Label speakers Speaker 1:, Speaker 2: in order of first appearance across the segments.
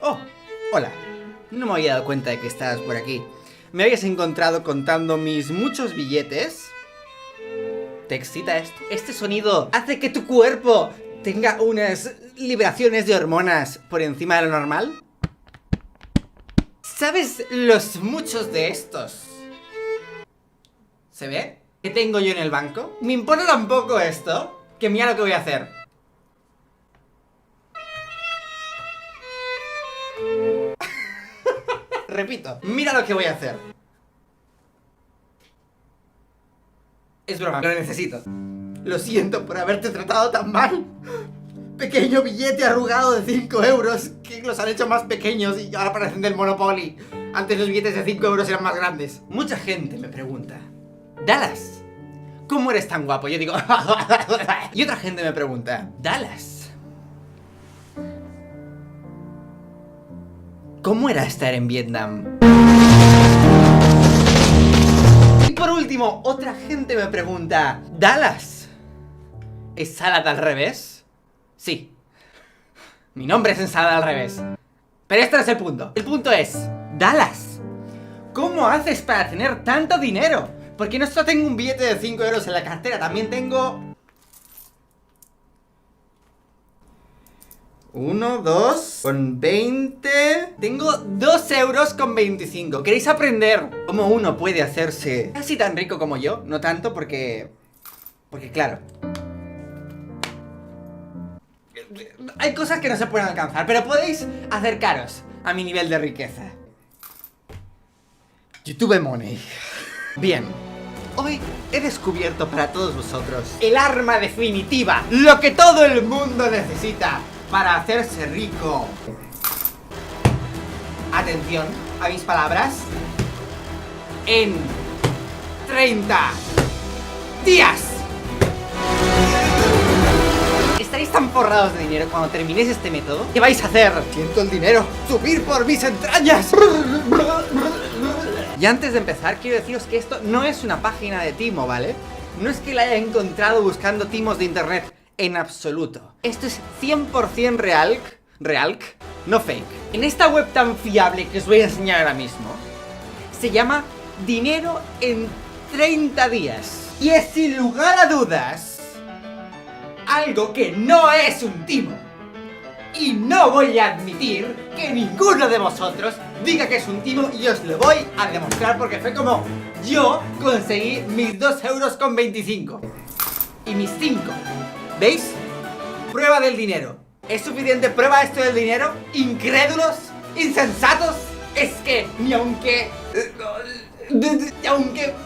Speaker 1: Oh, hola. No me había dado cuenta de que estabas por aquí. ¿Me habías encontrado contando mis muchos billetes? ¿Te excita esto? Este sonido hace que tu cuerpo tenga unas liberaciones de hormonas por encima de lo normal. ¿Sabes los muchos de estos? ¿Se ve? ¿Qué tengo yo en el banco? ¿Me importa tampoco esto? Que mira lo que voy a hacer. Repito, mira lo que voy a hacer. Es broma, lo necesito. Lo siento por haberte tratado tan mal. Pequeño billete arrugado de 5 euros que los han hecho más pequeños y ahora parecen del Monopoly. Antes los billetes de 5 euros eran más grandes. Mucha gente me pregunta: Dallas, ¿cómo eres tan guapo? Yo digo y otra gente me pregunta: Dallas, ¿cómo era estar en Vietnam? Y por último, otra gente me pregunta: Dallas, ¿es salad al revés? Sí, mi nombre es ensalada al revés. Pero este no es el punto. El punto es: Dallas, ¿cómo haces para tener tanto dinero? Porque no solo tengo un billete de 5 euros en la cartera, también tengo 1, 2, con 20. Tengo 2 euros con 25. ¿Queréis aprender cómo uno puede hacerse casi tan rico como yo? No tanto porque claro, hay cosas que no se pueden alcanzar, pero podéis acercaros a mi nivel de riqueza. YouTube Money. Bien, hoy he descubierto para todos vosotros el arma definitiva, lo que todo el mundo necesita para hacerse rico. Atención a mis palabras. En 30 días. Estaréis tan forrados de dinero cuando terminéis este método. ¿Qué vais a hacer? Siento el dinero subir por mis entrañas. Y antes de empezar, quiero deciros que esto no es una página de timo, ¿vale? No es que la haya encontrado buscando timos de internet, en absoluto. Esto es 100% real, no fake. En esta web tan fiable que os voy a enseñar ahora mismo, se llama Dinero en 30 días. Y es sin lugar a dudas algo que no es un timo. Y no voy a admitir que ninguno de vosotros diga que es un timo, y os lo voy a demostrar porque fue como yo conseguí mis 2 euros con 25 y mis 5. ¿Veis? Prueba del dinero. ¿Es suficiente prueba esto del dinero? ¿Incrédulos? ¿Insensatos? Es que ni aunque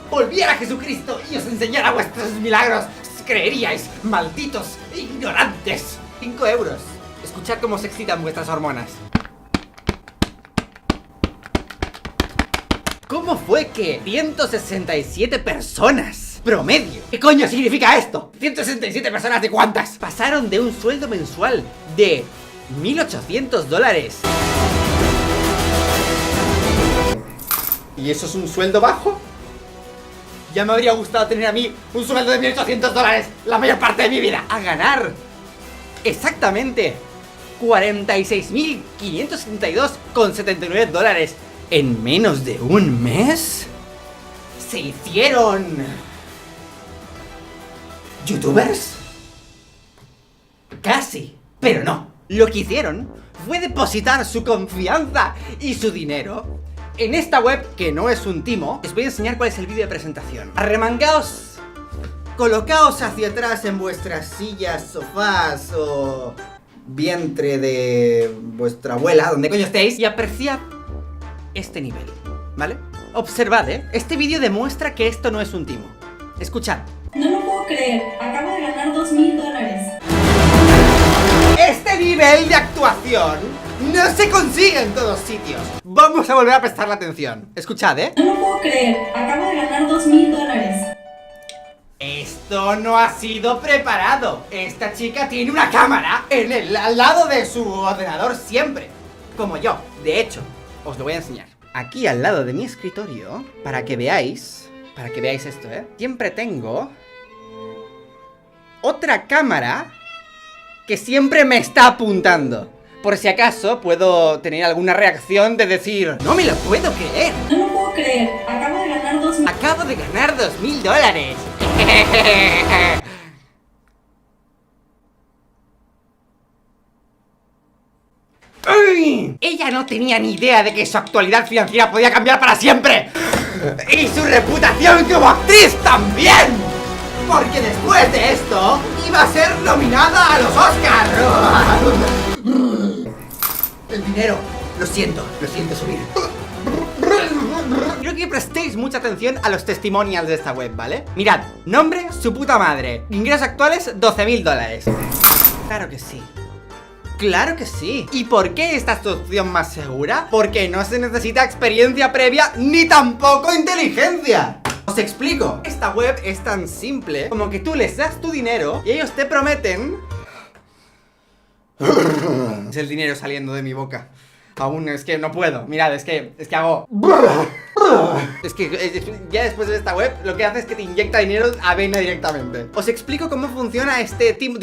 Speaker 1: volviera Jesucristo y os enseñara vuestros milagros, creeríais, malditos ignorantes. 5 euros. Escuchad cómo se excitan vuestras hormonas. ¿Cómo fue que 167 personas promedio? ¿Qué coño significa esto? ¿167 personas de cuántas? Pasaron de un sueldo mensual de $1.800. ¿Y eso es un sueldo bajo? Ya me habría gustado tener a mí un sueldo de $1.800 la mayor parte de mi vida. A ganar exactamente $46.572,79 en menos de un mes. Se hicieron ¿youtubers? Casi, pero no. Lo que hicieron fue depositar su confianza y su dinero en esta web, que no es un timo. Os voy a enseñar cuál es el vídeo de presentación. Arremangaos, colocaos hacia atrás en vuestras sillas, sofás o vientre de vuestra abuela, donde coño estéis, y apreciad este nivel, ¿vale? Observad, este vídeo demuestra que esto no es un timo. Escuchad.
Speaker 2: No lo puedo creer, acabo de ganar $2.000.
Speaker 1: Este nivel de actuación no se consigue en todos sitios. Vamos a volver a prestarle atención. Escuchad,
Speaker 2: No lo puedo creer, acabo de ganar $2.000.
Speaker 1: Esto no ha sido preparado. Esta chica tiene una cámara al lado de su ordenador siempre, como yo. De hecho, os lo voy a enseñar. Aquí al lado de mi escritorio, para que veáis esto, siempre tengo otra cámara que siempre me está apuntando. Por si acaso puedo tener alguna reacción de decir: ¡no me lo puedo creer!
Speaker 2: No lo puedo creer, acabo de ganar 2.000.
Speaker 1: Acabo de ganar 2.000 dólares. ¡Uy! Ella no tenía ni idea de que su actualidad financiera podía cambiar para siempre. Y su reputación como actriz también. Porque después de esto iba a ser nominada a los Oscars. El dinero. Lo siento subir. Quiero que prestéis mucha atención a los testimonials de esta web, ¿vale? Mirad, nombre, su puta madre. Ingresos actuales, 12.000 dólares. Claro que sí. ¡Claro que sí! ¿Y por qué esta es tu opción más segura? Porque no se necesita experiencia previa ni tampoco inteligencia. Os explico. Esta web es tan simple como que tú les das tu dinero y ellos te prometen... Es el dinero saliendo de mi boca. Aún es que no puedo. Mirad, es que hago... Es que ya después de esta web lo que hace es que te inyecta dinero a vena directamente. Os explico cómo funciona este team...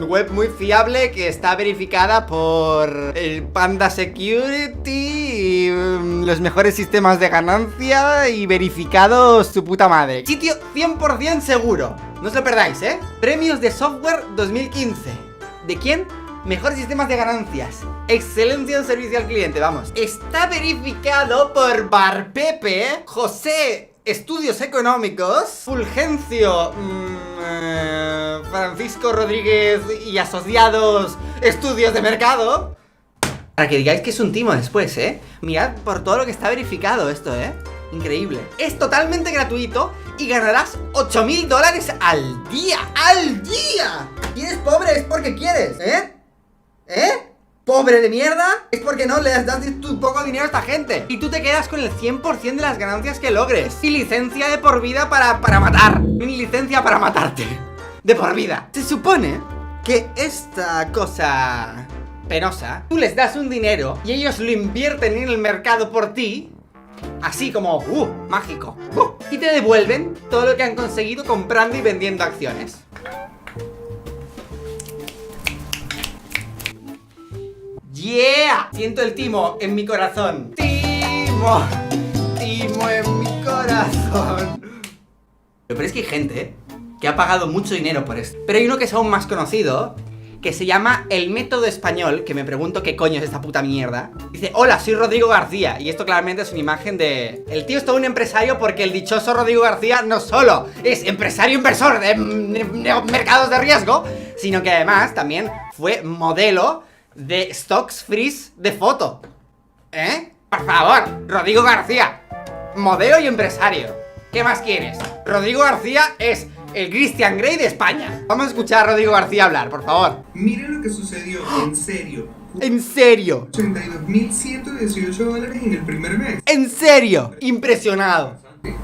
Speaker 1: web muy fiable que está verificada por el Panda Security y los mejores sistemas de ganancia y verificado su puta madre. Sitio 100% seguro. No os lo perdáis, ¿eh? Premios de software 2015. ¿De quién? Mejores sistemas de ganancias. Excelencia en servicio al cliente, vamos. Está verificado por Barpepe, José Estudios Económicos, Fulgencio, Francisco Rodríguez y Asociados Estudios de Mercado. Para que digáis que es un timo después, ¿eh? Mirad por todo lo que está verificado esto, ¿eh? Increíble. Es totalmente gratuito y ganarás 8.000 dólares al día. ¡Al día! Si eres pobre es porque quieres, ¿eh? ¿Eh? ¿Pobre de mierda? Es porque no le das tu poco dinero a esta gente. Y tú te quedas con el 100% de las ganancias que logres. Y licencia de por vida para matar. Ni licencia para matarte. De por vida. Se supone que esta cosa penosa, tú les das un dinero y ellos lo invierten en el mercado por ti. Así como, mágico. Y te devuelven todo lo que han conseguido comprando y vendiendo acciones. ¡Yeah! Siento el timo en mi corazón. ¡Timo! ¡Timo en mi corazón! Pero es que hay gente que ha pagado mucho dinero por esto. Pero hay uno que es aún más conocido, que se llama El Método Español, que me pregunto qué coño es esta puta mierda. Dice: hola, soy Rodrigo García. Y esto claramente es una imagen de... El tío es todo un empresario porque el dichoso Rodrigo García no solo es empresario inversor de mercados de riesgo, sino que además también fue modelo de stocks freeze de foto. ¿Eh? Por favor, Rodrigo García, modelo y empresario. ¿Qué más quieres? Rodrigo García es el Christian Grey de España. Vamos a escuchar a Rodrigo García hablar, por favor.
Speaker 3: Miren lo que sucedió, en serio.
Speaker 1: ¿En serio?
Speaker 3: 82.118 dólares en el primer mes.
Speaker 1: ¿En serio? Impresionado.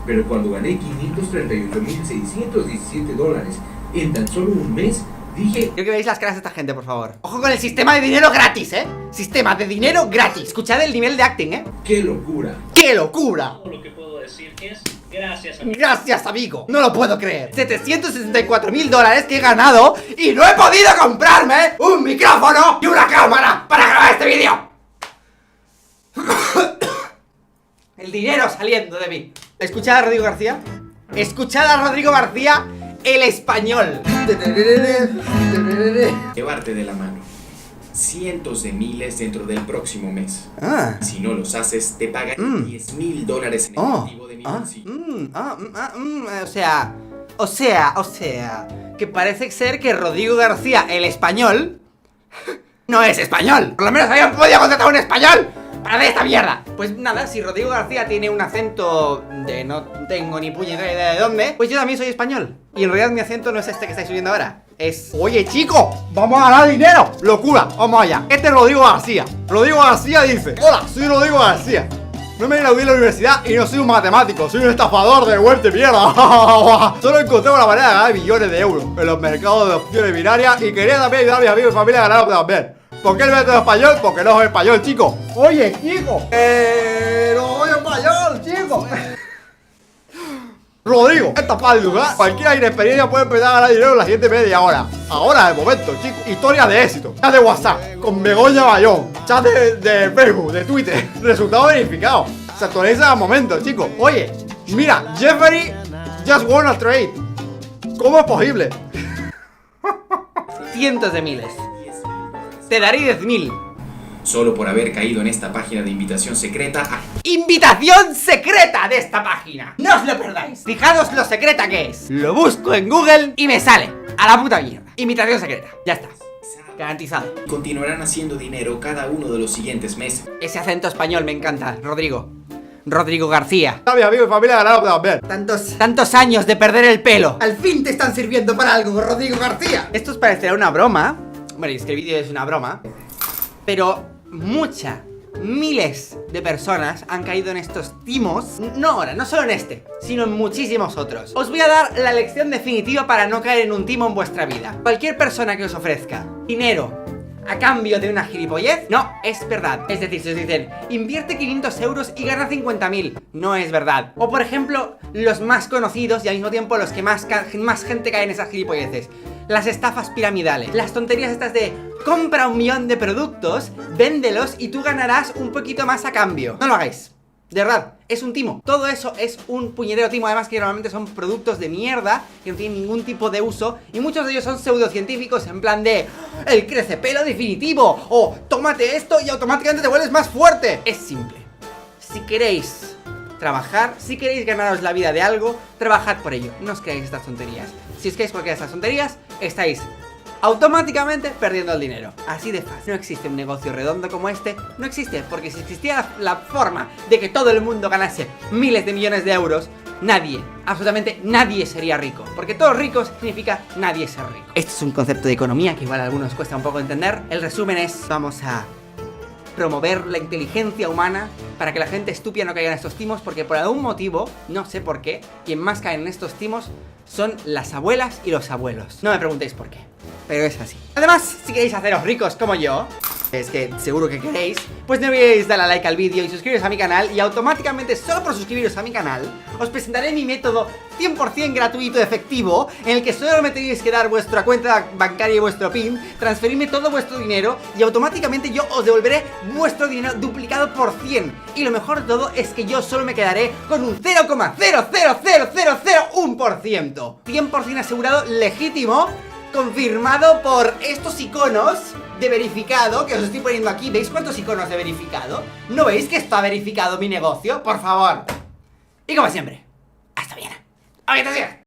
Speaker 3: Pero cuando gané 538.617 dólares en tan solo un mes, dije...
Speaker 1: Quiero que veáis las caras de esta gente, por favor. Ojo con el sistema de dinero gratis, ¿eh? Sistema de dinero gratis. Escuchad el nivel de acting, ¿eh?
Speaker 3: ¡Qué locura!
Speaker 1: ¡Qué locura!
Speaker 4: Lo que puedo decir es gracias, amigo.
Speaker 1: Gracias, amigo. No lo puedo creer. 764.000 dólares que he ganado y no he podido comprarme un micrófono y una cámara para grabar este vídeo. El dinero saliendo de mí. ¿Escuchad a Rodrigo García? ¿Escuchad a Rodrigo García? El español.
Speaker 5: Llevarte de la mano. Cientos de miles dentro del próximo mes.
Speaker 1: Ah.
Speaker 5: Si no los haces, te pagan 10.000 dólares en efectivo de mi bolsillo.
Speaker 1: O sea, que parece ser que Rodrigo García, el español, no es español. Por lo menos habían podido contratar un español para hacer esta mierda. Pues nada, si Rodrigo García tiene un acento de no tengo ni puñetera idea de dónde, pues yo también soy español. Y en realidad mi acento no es este que estáis subiendo ahora. Es... Oye, chico, vamos a ganar dinero. Locura, vamos allá. Este es Rodrigo García. Rodrigo García dice: hola, soy Rodrigo García. No me gradué en la universidad y no soy un matemático. Soy un estafador de vuelta y mierda. Solo encontré una manera de ganar millones de euros en los mercados de opciones binarias y quería también ayudar a mis amigos y familia a ganar también. ¿Por qué el método español? Porque no soy español, chico. Oye, chico. No soy español, chico.
Speaker 6: Rodrigo, esta ¿verdad? Cualquiera inexperiencia puede empezar a ganar dinero en la siguiente media hora. Ahora es el momento, chicos. Historia de éxito. Chat de WhatsApp con Begoña Bayón. Chat de Facebook, de Twitter. Resultados verificados. Se actualiza al momento, chicos. Oye, mira, Jeffrey just won a trade. ¿Cómo es posible?
Speaker 1: Cientos de miles. Te daré 10.000.
Speaker 5: Solo por haber caído en esta página de invitación secreta a...
Speaker 1: ¡Invitación secreta de esta página! ¡No os lo perdáis! Fijaros lo secreta que es. Lo busco en Google y me sale. A la puta mierda. Invitación secreta. Ya está. Garantizado.
Speaker 5: Continuarán haciendo dinero cada uno de los siguientes meses.
Speaker 1: Ese acento español me encanta. Rodrigo García.
Speaker 6: Mis amigos y familia ganaron también.
Speaker 1: Tantos años de perder el pelo.
Speaker 6: Al fin te están sirviendo para algo, Rodrigo García.
Speaker 1: Esto os parecerá una broma. Bueno, es que el vídeo es una broma. Pero miles de personas han caído en estos timos. No ahora, no solo en este, sino en muchísimos otros. Os voy a dar la lección definitiva para no caer en un timo en vuestra vida. Cualquier persona que os ofrezca dinero a cambio de una gilipollez, no es verdad. Es decir, si os dicen, invierte 500 euros y gana 50.000, no es verdad. O por ejemplo, los más conocidos y al mismo tiempo los que más gente cae en esas gilipolleces: las estafas piramidales, las tonterías estas de compra 1 millón de productos, véndelos y tú ganarás un poquito más a cambio. No lo hagáis. De verdad, es un timo. Todo eso es un puñetero timo. Además que normalmente son productos de mierda que no tienen ningún tipo de uso. Y muchos de ellos son pseudocientíficos en plan de el crecepelo definitivo, o tómate esto y automáticamente te vuelves más fuerte. Es simple. Si queréis trabajar, si queréis ganaros la vida de algo, trabajad por ello. No os creáis estas tonterías. Si os creáis cualquiera de estas tonterías, estáis automáticamente perdiendo el dinero. Así de fácil. No existe un negocio redondo como este. No existe, porque si existiera la forma de que todo el mundo ganase miles de millones de euros, nadie, absolutamente nadie sería rico. Porque todos ricos significa nadie ser rico. Este es un concepto de economía que igual a algunos cuesta un poco entender. El resumen es: vamos a promover la inteligencia humana para que la gente estúpida no caiga en estos timos, porque por algún motivo, no sé por qué, quien más cae en estos timos son las abuelas y los abuelos. No me preguntéis por qué, pero es así. Además, si queréis haceros ricos como yo, es que seguro que queréis, pues no olvidéis darle a like al vídeo y suscribiros a mi canal. Y automáticamente, solo por suscribiros a mi canal, os presentaré mi método 100% gratuito, efectivo, en el que solo me tenéis que dar vuestra cuenta bancaria y vuestro PIN, transferirme todo vuestro dinero y automáticamente yo os devolveré vuestro dinero duplicado por 100. Y lo mejor de todo es que yo solo me quedaré con un 0,00001%. 100% asegurado, legítimo, confirmado por estos iconos de verificado que os estoy poniendo aquí. ¿Veis cuántos iconos de verificado? ¿No veis que está verificado mi negocio? Por favor. Y como siempre, hasta mañana. ¡Orientación!